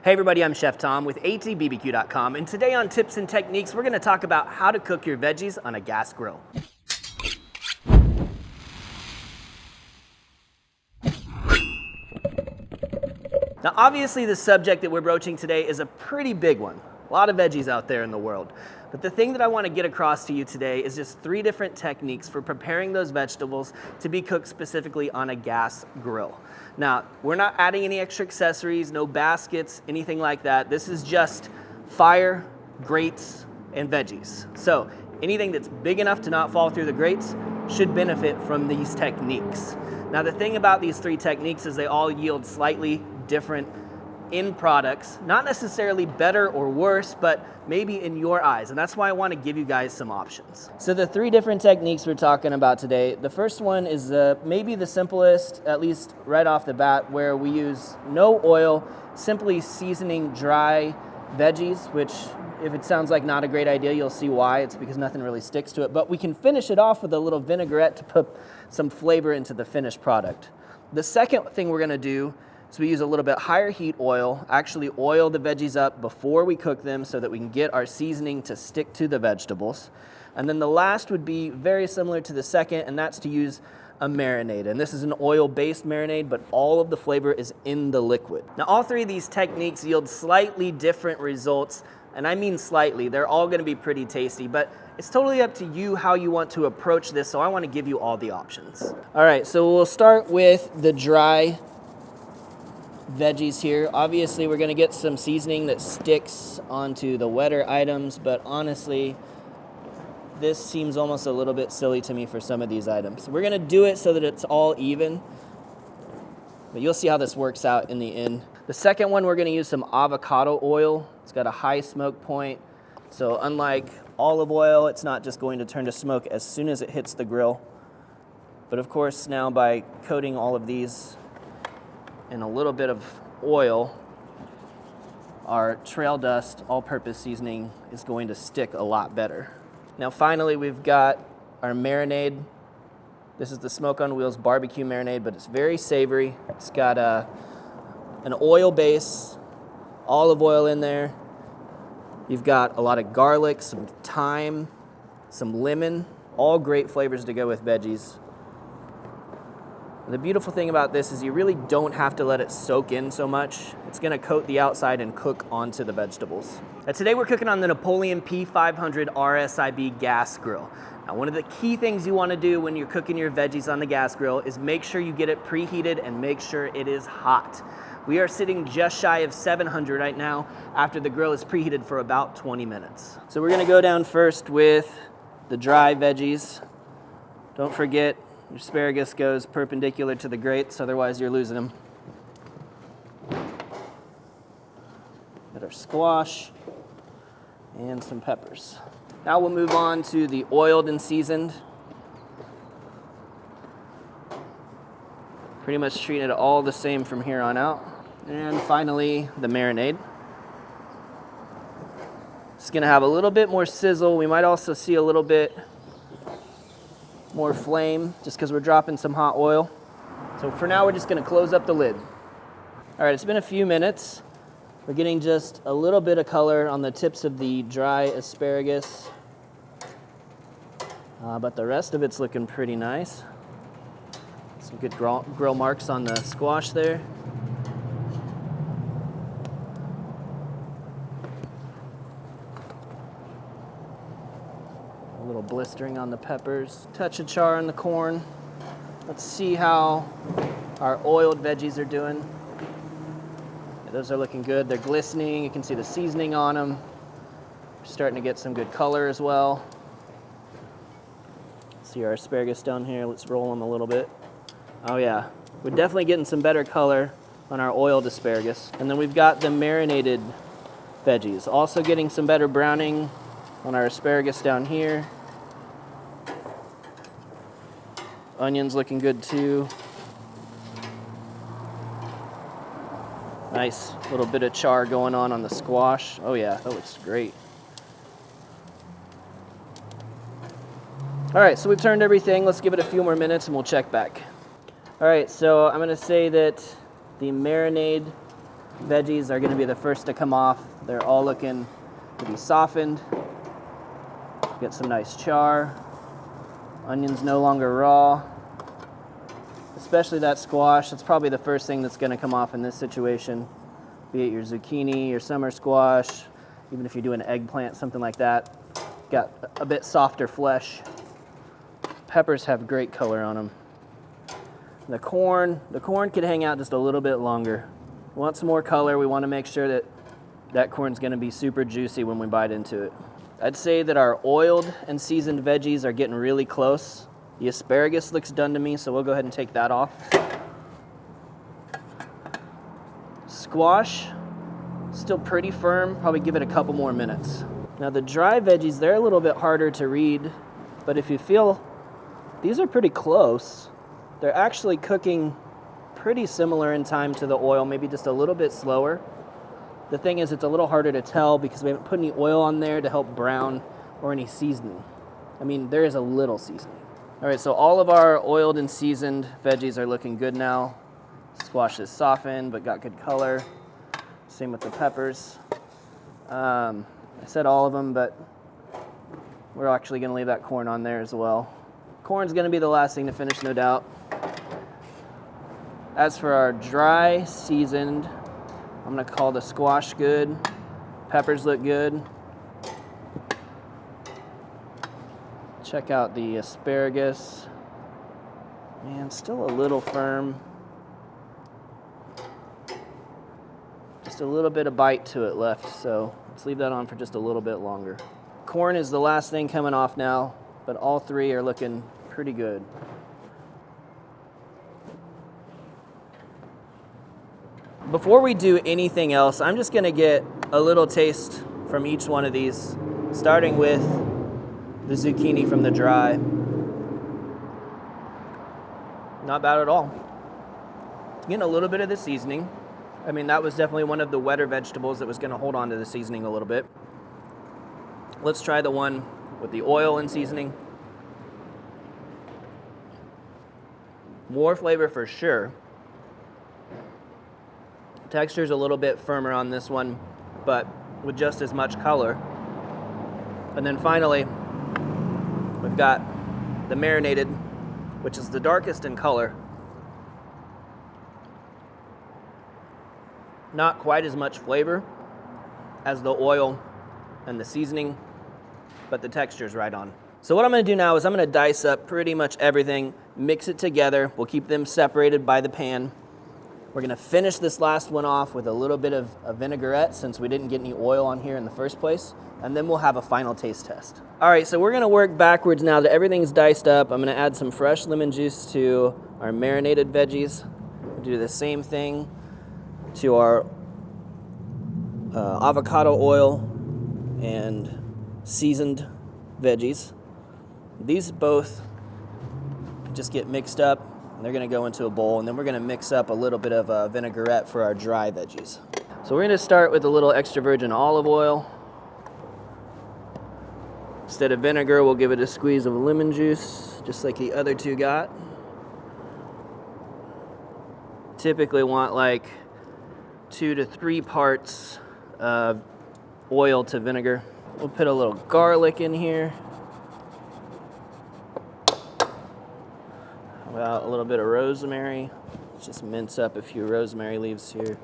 Hey everybody, I'm Chef Tom with atbbq.com, and today on Tips and Techniques, we're gonna talk about how to cook your veggies on a gas grill. Now obviously the subject that we're broaching today is a pretty big one. A lot of veggies out there in the world. But the thing that I want to get across to you today is just 3 different techniques for preparing those vegetables to be cooked specifically on a gas grill. Now, we're not adding any extra accessories, no baskets, anything like that. This is just fire, grates, and veggies. So anything that's big enough to not fall through the grates should benefit from these techniques. Now the thing about these 3 techniques is they all yield slightly different end products, not necessarily better or worse, but maybe in your eyes, and that's why I want to give you guys some options. So the 3 different techniques we're talking about today, the first one is maybe the simplest, at least right off the bat, where we use no oil, simply seasoning dry veggies, which if it sounds like not a great idea, you'll see why. It's because nothing really sticks to it, but we can finish it off with a little vinaigrette to put some flavor into the finished product. The second thing we're gonna do is we use a little bit higher heat oil, actually oil the veggies up before we cook them so that we can get our seasoning to stick to the vegetables. And then the last would be very similar to the second, and that's to use a marinade. And this is an oil-based marinade, but all of the flavor is in the liquid. Now all 3 of these techniques yield slightly different results, and I mean slightly. They're all gonna be pretty tasty, but it's totally up to you how you want to approach this, so I wanna give you all the options. All right, so we'll start with the dry veggies here. Obviously we're going to get some seasoning that sticks onto the wetter items, but honestly this seems almost a little bit silly to me for some of these items. We're going to do it so that it's all even, but you'll see how this works out in the end. The second one, we're going to use some avocado oil. It's got a high smoke point, so unlike olive oil, it's not just going to turn to smoke as soon as it hits the grill. But of course now by coating all of these and a little bit of oil, our trail dust all-purpose seasoning is going to stick a lot better. Now finally we've got our marinade. This is the Smoke on Wheels barbecue marinade, but it's very savory. It's got an oil base, olive oil in there. You've got a lot of garlic, some thyme, some lemon, all great flavors to go with veggies. The beautiful thing about this is you really don't have to let it soak in so much. It's gonna coat the outside and cook onto the vegetables. Now today we're cooking on the Napoleon P500 RSIB gas grill. Now one of the key things you wanna do when you're cooking your veggies on the gas grill is make sure you get it preheated and make sure it is hot. We are sitting just shy of 700 right now after the grill is preheated for about 20 minutes. So we're gonna go down first with the dry veggies. Don't forget, your asparagus goes perpendicular to the grates, otherwise you're losing them. Got our squash and some peppers. Now we'll move on to the oiled and seasoned. Pretty much treating it all the same from here on out. And finally, the marinade. It's gonna have a little bit more sizzle. We might also see a little bit more flame just because we're dropping some hot oil. So for now we're just going to close up the lid. All right, it's been a few minutes. We're getting just a little bit of color on the tips of the dry asparagus, but the rest of it's looking pretty nice. Some good grill marks on the squash there. A little blistering on the peppers, touch of char on the corn. Let's see how our oiled veggies are doing. Yeah, those are looking good. They're glistening. You can see the seasoning on them. We're starting to get some good color as well. See our asparagus down here. Let's roll them a little bit. Oh yeah, we're definitely getting some better color on our oiled asparagus. And then we've got the marinated veggies. Also getting some better browning on our asparagus down here. Onions looking good too. Nice little bit of char going on the squash. Oh yeah, that looks great. All right, so we've turned everything. Let's give it a few more minutes and we'll check back. All right, so I'm gonna say that the marinade Veggies are going to be the first to come off. They're all looking to be softened. Get some nice char. Onions no longer raw. Especially that squash. That's probably the first thing that's going to come off in this situation. Be it your zucchini, your summer squash, even if you do an eggplant, something like that. Got a bit softer flesh. Peppers have great color on them. The corn could hang out just a little bit longer. We want some more color. We want to make sure that that corn's going to be super juicy when we bite into it. I'd say that our oiled and seasoned veggies are getting really close. The asparagus looks done to me, so we'll go ahead and take that off. Squash, still pretty firm. Probably give it a couple more minutes. Now the dry veggies, they're a little bit harder to read, but if you feel, these are pretty close. They're actually cooking pretty similar in time to the oil, maybe just a little bit slower. The thing is, it's a little harder to tell because we haven't put any oil on there to help brown or any seasoning. I mean, there is a little seasoning. All right, so all of our oiled and seasoned veggies are looking good now. Squash is softened, but got good color. Same with the peppers. I said all of them, but we're actually gonna leave that corn on there as well. Corn's gonna be the last thing to finish, no doubt. As for our dry seasoned, I'm gonna call the squash good. Peppers look good. Check out the asparagus. Man, still a little firm. Just a little bit of bite to it left, so let's leave that on for just a little bit longer. Corn is the last thing coming off now, but all three are looking pretty good. Before we do anything else, I'm just gonna get a little taste from each one of these, starting with the zucchini from the dry. Not bad at all. Getting a little bit of the seasoning. I mean, that was definitely one of the wetter vegetables that was gonna hold on to the seasoning a little bit. Let's try the one with the oil and seasoning. More flavor for sure. Texture's a little bit firmer on this one, but with just as much color. And then finally, we've got the marinated, which is the darkest in color. Not quite as much flavor as the oil and the seasoning, but the texture's right on. So what I'm gonna do now is I'm gonna dice up pretty much everything, mix it together. We'll keep them separated by the pan. We're gonna finish this last one off with a little bit of a vinaigrette since we didn't get any oil on here in the first place, and then we'll have a final taste test. All right, so we're gonna work backwards now that everything's diced up. I'm gonna add some fresh lemon juice to our marinated veggies. We'll do the same thing to our avocado oil and seasoned veggies. These both just get mixed up. They're gonna go into a bowl, and then we're gonna mix up a little bit of a vinaigrette for our dry veggies. So we're gonna start with a little extra virgin olive oil. Instead of vinegar, we'll give it a squeeze of lemon juice, just like the other two got. Typically want like 2 to 3 parts of oil to vinegar. We'll put a little garlic in here. About a little bit of rosemary. Let's just mince up a few rosemary leaves here.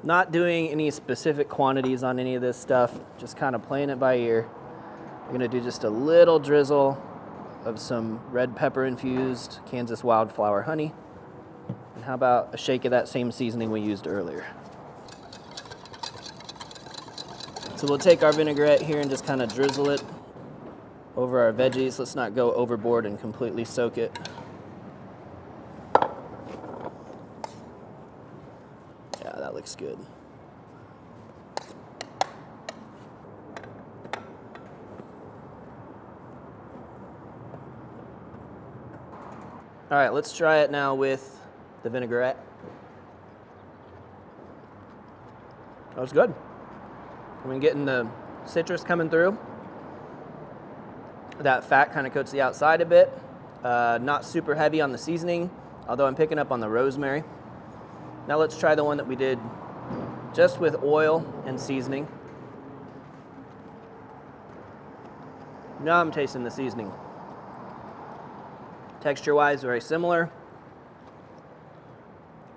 Not doing any specific quantities on any of this stuff, just kind of playing it by ear. We're gonna do just a little drizzle of some red pepper infused Kansas wildflower honey. And how about a shake of that same seasoning we used earlier? So we'll take our vinaigrette here and just kind of drizzle it over our veggies. Let's not go overboard and completely soak it. Yeah, that looks good. All right, let's try it now with the vinaigrette. That was good. I'm getting the citrus coming through. That fat kind of coats the outside a bit. Not super heavy on the seasoning, although I'm picking up on the rosemary. Now let's try the one that we did just with oil and seasoning. Now I'm tasting the seasoning. Texture-wise, very similar.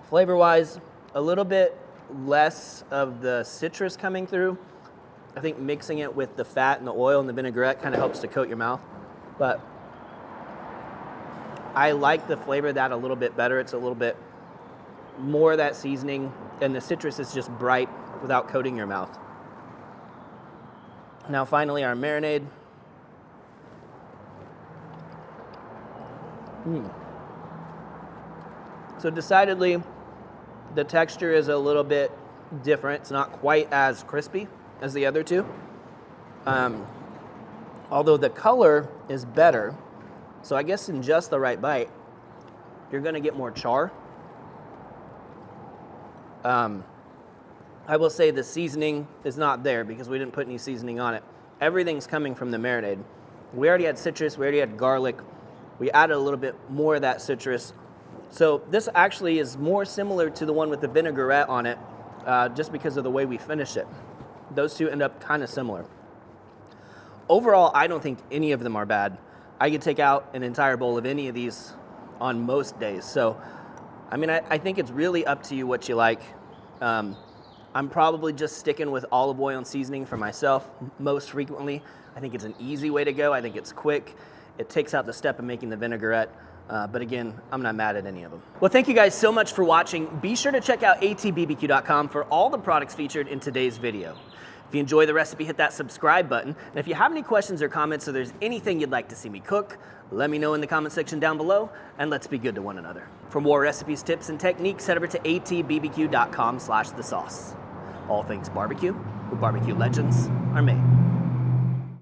Flavor-wise, a little bit less of the citrus coming through. I think mixing it with the fat and the oil and the vinaigrette kind of helps to coat your mouth. But I like the flavor of that a little bit better. It's a little bit more of that seasoning, and the citrus is just bright without coating your mouth. Now finally, our marinade. So decidedly, the texture is a little bit different. It's not quite as crispy as the other two. Although the color is better, so I guess in just the right bite, you're gonna get more char. I will say the seasoning is not there because we didn't put any seasoning on it. Everything's coming from the marinade. We already had citrus, we already had garlic. We added a little bit more of that citrus. So this actually is more similar to the one with the vinaigrette on it, just because of the way we finish it. Those two end up kind of similar. Overall, I don't think any of them are bad. I could take out an entire bowl of any of these on most days. So, I mean, I think it's really up to you what you like. I'm probably just sticking with olive oil and seasoning for myself most frequently. I think it's an easy way to go. I think it's quick. It takes out the step of making the vinaigrette. But again, I'm not mad at any of them. Well, thank you guys so much for watching. Be sure to check out atbbq.com for all the products featured in today's video. If you enjoy the recipe, hit that subscribe button. And if you have any questions or comments or there's anything you'd like to see me cook, let me know in the comment section down below, and let's be good to one another. For more recipes, tips, and techniques, head over to atbbq.com/thesauce. All things barbecue, where barbecue legends are made.